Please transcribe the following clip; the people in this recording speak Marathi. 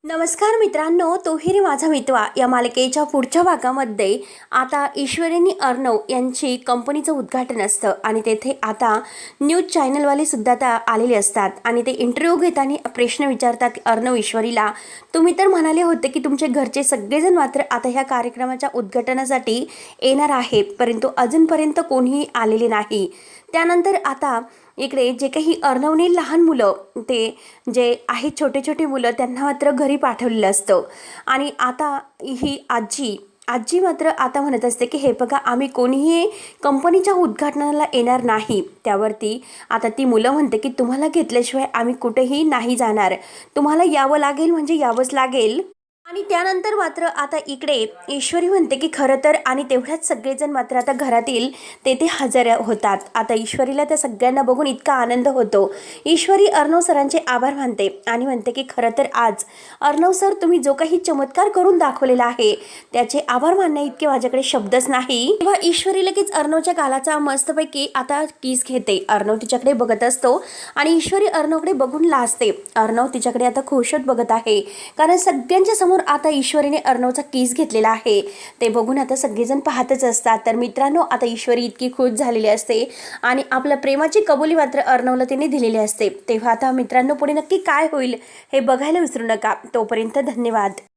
नमस्कार मित्रांनो, तोही रे माझा मितवा या मालिकेच्या पुढच्या भागामध्ये आता ईश्वरीनी अर्णव यांची कंपनीचं उद्घाटन असतं आणि तेथे आता न्यूज चॅनलवाले सुद्धा आता आलेले असतात आणि ते इंटरव्ह्यू घेताना प्रश्न विचारतात अर्णव ईश्वरीला, तुम्ही तर म्हणाले होते की तुमचे घरचे सगळेजण मात्र आता ह्या कार्यक्रमाच्या उद्घाटनासाठी येणार आहेत, परंतु अजूनपर्यंत कोणीही आलेले नाही। त्यानंतर आता इकडे जे काही अर्णवने लहान मुलं ते जे आहेत छोटे छोटे मुलं त्यांना मात्र घरी पाठवलेलं असतं आणि आता ही आजी मात्र आता म्हणत असते की हे बघा, आम्ही कोणीही कंपनीच्या उद्घाटनाला येणार नाही। त्यावरती आता ती मुलं म्हणते की तुम्हाला घेतल्याशिवाय आम्ही कुठेही नाही जाणार, तुम्हाला यावं लागेल म्हणजे यावंच लागेल। आणि त्यानंतर मात्र आता इकडे ईश्वरी म्हणते की खरं तर आणि तेवढ्याच सगळेजण मात्र आता घरातील तेथे हजर होतात। आता ईश्वरीला त्या सगळ्यांना बघून इतका आनंद होतो। ईश्वरी अर्णव सरांचे आभार मानते आणि म्हणते की खरं तर आज अर्णव सर, तुम्ही जो काही चमत्कार करून दाखवलेला आहे त्याचे आभार मानण्या इतके माझ्याकडे शब्दच नाही। तेव्हा ईश्वरी लगेच अर्णवच्या गालाचा मस्तपैकी आता किस घेते। अर्णव तिच्याकडे बघत असतो आणि ईश्वरी अर्णवकडे बघून लाजते। अर्णव तिच्याकडे आता खुशच बघत आहे, कारण सगळ्यांच्या समोर आता ईश्वरीने अर्णवचा किस घेतलेला आहे। ते बघून आता सगळेजण पाहतच असतात। तर मित्रांनो, आता ईश्वरी इतकी खुश झालेली असते आणि आपल्या प्रेमाची कबुली मात्र अर्णवला तिने दिलेली असते। तेव्हा आता मित्रांनो, पुढे नक्की काय होईल हे बघायला विसरू नका। तोपर्यंत धन्यवाद।